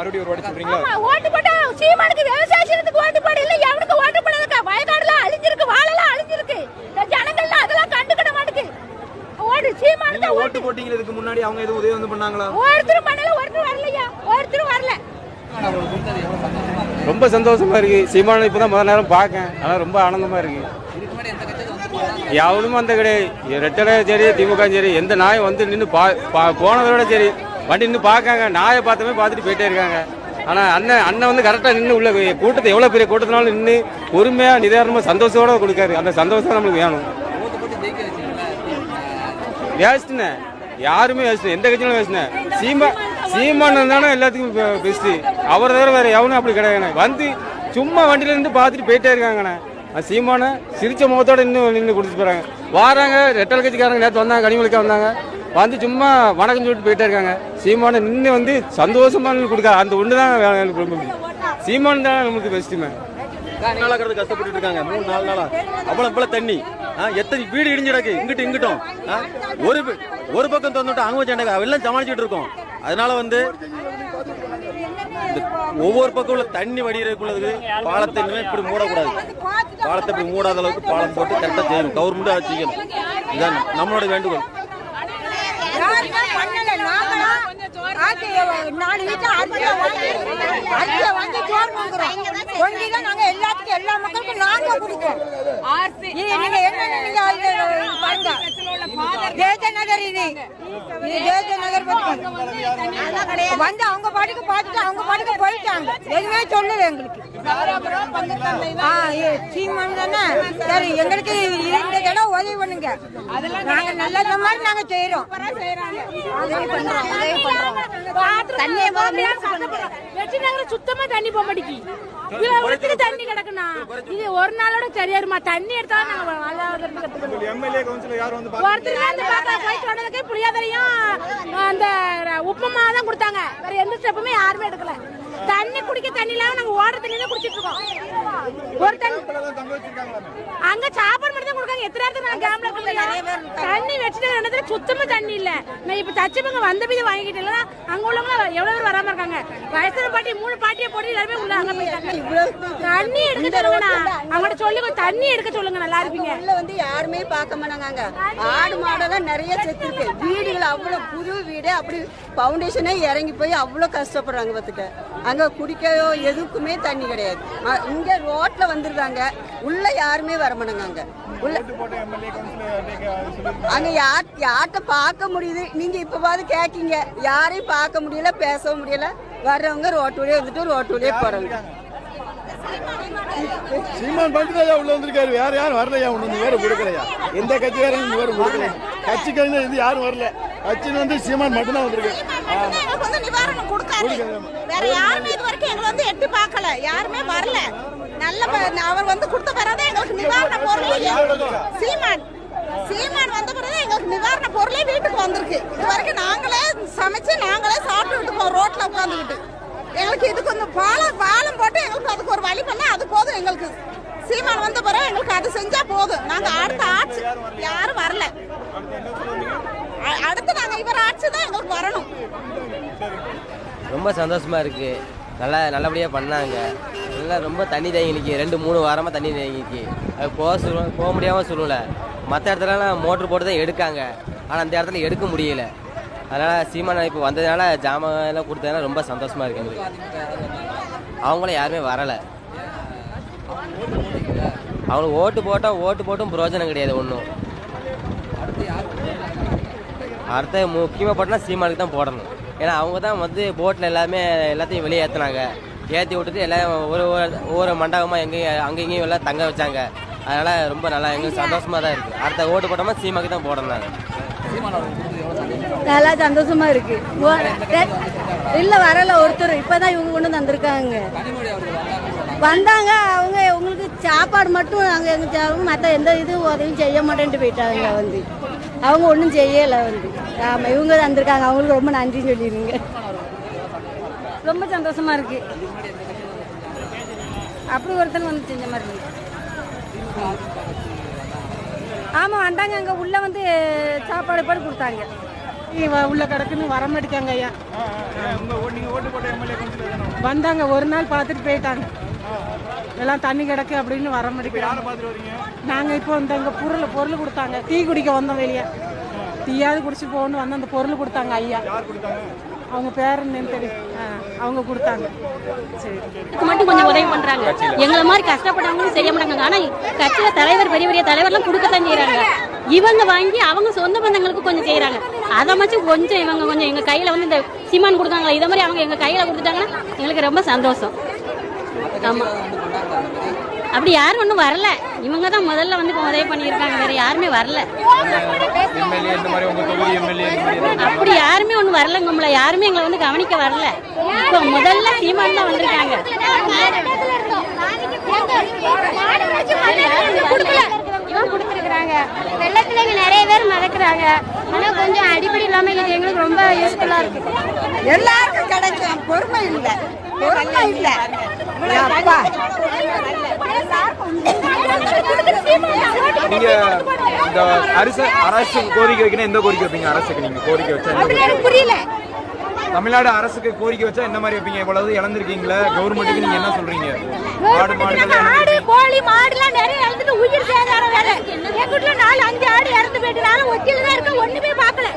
மறுபடியும் ஒரு வாட்டி சொல்றீங்களா? ஓட்டு போட்டா சீமானுக்கு விவசாயத்துக்கு ஓட்டு போட இல்ல எவனுக்கு ஓட்டு போடாதக்கா. வயக்காடுலாம் அழிஞ்சிருக்கு, வாழலாம் அழிஞ்சிருக்கு. ஜனங்கள்லாம் அதெல்லாம் கண்டுக்கிட மாட்டேங்குது. ஓட்டு சீமானுக்கு தான் ஓட்டு போட்டீங்க. இதுக்கு முன்னாடி அவங்க எதுவும் உதவி வந்து பண்ணாங்களா? ஒருத்தரும் பண்ணல, ஒருத்தரும் வரலையா, ஒருத்தரும் வரல. ரொம்ப சந்தோஷமா இருக்கு. சீமானை இப்பதான் முதல் நேரம் பார்க்கேன். ஆனால் ரொம்ப ஆனந்தமா இருக்கு. எவனும் அந்த கிடையாது. ரெட்டலை சரி, திமுக சரி, எந்த நாயும் வந்து நின்று போனதோட சரி வண்டி நின்று பார்க்காங்க. நாயை பார்த்தமே பார்த்துட்டு போயிட்டே இருக்காங்க. ஆனால் அண்ணன் வந்து கரெக்டாக நின்று உள்ள கூட்டத்தை எவ்வளோ பெரிய கூட்டத்தினாலும் நின்று பொறுமையாக நிதானமாக சந்தோஷத்தோட கொடுக்காரு. அந்த சந்தோஷம் நம்மளுக்கு வேணும். வேஸ்ட்டுண்ணே, யாருமே வேஸ்ட்டு, எந்த கட்சியிலும் வேஸ்ட்டுண்ணே. சீமான் தானே எல்லாத்துக்கும் பெஸ்ட்டு. அவரை தவிர வேறு எவனும் அப்படி கிடையாதுண்ணே. வந்து சும்மா வண்டியில் நின்று பார்த்துட்டு போயிட்டே இருக்காங்கண்ணே. சீமானை சிரிச்ச முகத்தோட நின்று கொடுத்துட்டு போகிறாங்க. வாராங்க ரெட்டல் கட்சிக்காரங்க நேற்று வந்தாங்க, கனிமொழிக்கா வந்தாங்க. வந்து சும்மா வணக்கம் சொல்லிட்டு போயிட்டே இருக்காங்க. சீமானை நின்று வந்து சந்தோஷமா கொடுக்க அந்த ஒன்று தான் கொடுக்க முடியும். சீமான் தான் நமக்கு பெஸ்ட்டுமே. நாளாகிறது கஷ்டப்பட்டு இருக்காங்க. 3-4 நாளா அவ்வளோ தண்ணி. எத்தனை வீடு இடிஞ்சிடக்கு இங்கிட்டு இங்கிட்டும். ஒரு பக்கம் தந்துட்டு அங்கே வச்சாண்டாங்க. எல்லாம் சமாளிச்சுட்டு இருக்கோம். அதனால வந்து ஒவ்வொரு பக்கம் உள்ள தண்ணி வடிகிறதுக்குள்ளது பாலத்தை இப்படி மூடக்கூடாது. பாலத்தை இப்படி மூடாத அளவுக்கு பாலம் போட்டு கரெக்டாக செய்யணும். கவர்மெண்ட் அதை செய்யணும். இதான் நம்மளோட வேண்டுகோள். எல்லா மக்களுக்கும் நாங்க கொடுக்கோம். தேஜநகர் இது தேஜநகர் வந்து அவங்க பாட்டுக்கு பார்த்துட்டு அவங்க பாட்டுக்கு போயிட்டாங்க. எதுவுமே சொல்லல எங்களுக்கு. சீமான் தானே சரி, எங்களுக்கு இந்த இடம் உதவி பண்ணுங்க. நாங்க நல்ல மாதிரி நாங்க செய்யறோம். சுத்தமா தண்ணி போக மாட்டேங்குது. தண்ணி கிடக்குனா இது ஒரு நாளோட சரியா இருமா. தண்ணி எடுத்தா போயிட்டு புளியாதரையும் அந்த உப்புமா தான் கொடுத்தாங்க. வேற எந்த ஸ்டெப்புமே யாருமே எடுக்கல. தண்ணி குடிக்க தண்ணி இல்லாம நாங்க ஓடுற தண்ணி தான் குடிச்சிட்டு இருக்கோம். ஒரு தண்ணி அங்க சாப்பாடு மட்டும் தான் கொடுக்காங்க. எத்தனை நேரத்துக்கு நான் கேம்ல தண்ணி வச்சுட்டு சுத்தமா தண்ணி இல்ல. நான் இப்ப தச்சுப்பங்க வந்த மீது வாங்கிட்டு இல்ல. அங்க உள்ளவங்க எவ்வளவு பேர் வராம இருக்காங்க. வயசான பாட்டி 3 பாட்டியை போட்டு எல்லாருமே உள்ள அங்க போயிட்டாங்க. தண்ணி எடுக்க சொல்லுங்கண்ணா. அவங்கள்ட்ட சொல்லி தண்ணி எடுக்க சொல்லுங்க, நல்லா இருப்பீங்க. உள்ள வந்து யாருமே பார்க்க மாட்டாங்க. ஆடு மாடெல்லாம் நிறைய செத்து இருக்கு. வீடுகள் அவ்வளவு புது வீடு அப்படி பவுண்டேஷனே இறங்கி போய் அவ்வளவு கஷ்டப்படுறாங்க. பார்த்துக்க அங்க குடிக்கையோ எதுக்குமே தண்ணி கிடையாது. இங்க ரோட்ல வந்துருக்காங்க. உள்ள யாருமே வர மாட்டாங்க. அங்க யார்கிட்ட பார்க்க முடியுது? நீங்க இப்பவாது கேக்கீங்க. யாரையும் பார்க்க முடியல, பேசவும் முடியல. வர்றவங்க ரோட்டுலயே வந்துட்டு ரோட்டுலயே போறாங்க. சீமான் பண்றதா உள்ள வந்திருக்காரு. யாரும் வரலையா? ஒண்ணு வேற கொடுக்கலையா? எந்த கட்சியாரும் வேற கொடுக்கல. கட்சிக்காரங்க இது யாரும் வரல. கட்சின்னு வந்து சீமான் மட்டும்தான் வந்திருக்கு. நிவாரணம் கொடுக்காது. வேற யாருமே இது வரைக்கும் எங்களை வந்து எட்டி பார்க்கல. யாருமே வரல. நல்ல அவர் வந்து கொடுத்த பிறகு எங்களுக்கு நிவாரண பொருள் சீமான் வந்த பிறகு எங்களுக்கு நிவாரண பொருளே வீட்டுக்கு வந்திருக்கு. இது வரைக்கும் நாங்களே சமைச்சு நாங்களே சாப்பிட்டு இருக்கோம் ரோட்ல உட்காந்துக்கிட்டு. எங்களுக்கு இதுக்கு வந்து பாலம் போட்டு எங்களுக்கு அதுக்கு ஒரு வழி பண்ணா அது போதும். எங்களுக்கு சீமான் வந்த பிறகு எங்களுக்கு அது செஞ்சா போதும். நாங்க அடுத்த ஆட்சி யாரும் வரல. அடுத்து நாங்க இவர் ஆட்சி தான் எங்களுக்கு வரணும். ரொம்ப சந்தோஷமா இருக்கு. நல்லபடியாக பண்ணாங்க. எல்லாம் ரொம்ப தண்ணி தேங்கிக்கு 2-3 வாரமாக தண்ணி தேங்கிக்கு. அது போக முடியாமல் சூழ்நிலை. மற்ற இடத்துலலாம் மோட்ரு போட்டு தான் எடுக்காங்க. ஆனால் அந்த இடத்துல எடுக்க முடியல. அதனால் சீமான் இப்போ வந்ததுனால ஜாமான் கொடுத்ததுனால ரொம்ப சந்தோஷமாக இருக்கு எங்களுக்கு. அவங்களும் யாருமே வரலை. அவங்களுக்கு ஓட்டு போட்டும் பிரயோஜனம் கிடையாது ஒன்றும். அடுத்த முக்கியமாக போட்டோன்னா சீமானுக்கு தான் போடணும். ஏன்னா அவங்க தான் வந்து போட்டில் எல்லாத்தையும் வெளியே ஏற்றினாங்க. ஏற்றி விட்டுட்டு எல்லாம் ஒவ்வொரு மண்டபமாக அங்கே இங்கேயும் எல்லாம் தங்க வச்சாங்க. அதனால் ரொம்ப நல்லா எங்களுக்கு சந்தோஷமாக தான் இருக்குது. அடுத்த ஓட்டு போட்டோம்னா சீமாக்கு தான் போடணும். நல்லா சந்தோஷமா இருக்கு. இல்ல வரல ஒருத்தர். இப்பதான் இவங்க கொண்டு வந்திருக்காங்க. வந்தாங்க. அவங்க உங்களுக்கு சாப்பாடு மட்டும் நாங்க எங்க மற்ற எந்த இது உதவியும் செய்ய மாட்டேன்ட்டு போயிட்டாங்க. வந்து அவங்க ஒன்றும் செய்யலை. வந்து ஆமா இவங்க வந்திருக்காங்க. அவங்களுக்கு ரொம்ப நன்றி சொல்லிடுங்க. ரொம்ப சந்தோஷமா இருக்கு. அப்படி ஒருத்தன் வந்து செஞ்ச மாதிரி இருக்கு. ஆமா வந்தாங்க. அங்க உள்ள வந்து சாப்பாடு கொடுத்தாங்க. உள்ள கிடக்குன்னு வர மாட்டேங்க ஐயா. நீங்க ஓட்டு போட்ட எம்எல்ஏ கவுன்சிலர் வந்தாங்க ஒரு நாள் பார்த்துட்டு போயிட்டாங்க. எல்லாம் தண்ணி கிடக்கு அப்படின்னு வர மாட்டேங்கிறாங்க. பார்த்துட்டு வரீங்க? நாங்க இப்போ இந்த பொருள் கொடுத்தாங்க, டீ குடிக்க வந்தோம் வெளியே. டீயாவது குடிச்சு போகணும் வந்து அந்த பொருள் கொடுத்தாங்க ஐயா. அவங்க பேர் என்னன்னு தெரியும், அவங்க கொடுத்தாங்க. சரி மட்டும் கொஞ்சம் உதவி பண்றாங்க. எங்களை மாதிரி கஷ்டப்பட்டவங்களும் செய்ய மாட்டாங்க. ஆனா கட்சியில தலைவர் பெரிய பெரிய தலைவர்லாம் கொடுக்கத்தான் செய்யறாங்க. இவங்க வாங்கி அவங்க சொந்த பந்தங்களுக்கு கொஞ்சம் செய்யறாங்க. அதை மட்டும் கொஞ்சம் இவங்க கொஞ்சம் எங்க கையில வந்து இந்த சீமான் கொடுத்தாங்களா இதை மாதிரி அவங்க எங்க கையில கொடுத்துட்டாங்கன்னா எங்களுக்கு ரொம்ப சந்தோஷம். ஆமா, அப்படி யாரும் ஒன்றும் வரல. இவங்க தான் முதல்ல வந்து உதவி பண்ணியிருக்காங்க, வேற யாருமே வரல. அப்படி யாருமே ஒன்றும் வரலங்கம்ல, யாருமே எங்களை வந்து கவனிக்க வரல. இப்போ முதல்ல சீமான் தான் வந்திருக்காங்க. வெள்ளத்துல நிறைய பேர் மறக்கிறாங்க. ஆனா கொஞ்சம் அடிப்படை இல்லாம இது எங்களுக்கு ரொம்ப யூஸ்ஃபுல்லா இருக்கு. எல்லாருக்கும் கிடைக்கும். பொறுமை இல்லை, பொறுமை இல்லை. நீங்க இந்த அரசு கோரிக்கை வைக்கணும், எந்த கோரிக்கை வைப்பீங்க? அரசுக்கு நீங்க கோரிக்கை வச்சா புரியல. தமிழ்நாடு அரசுக்கு கோரிக்கை வச்சா என்ன மாதிரி வைப்பீங்க? இவ்வளவு இழந்திருக்கீங்களா, கவர்மெண்ட்டுக்கு நீங்க என்ன சொல்றீங்க? ஆடு கோழி மாடுலாம் நிறைய இழந்துட்டு உயிர் சேதாரம் வேற. எங்க வீட்டுல 4-5 ஆடு இறந்து போயிட்டு நானும் ஒத்தியில தான் இருக்க, ஒண்ணுமே பார்க்கல.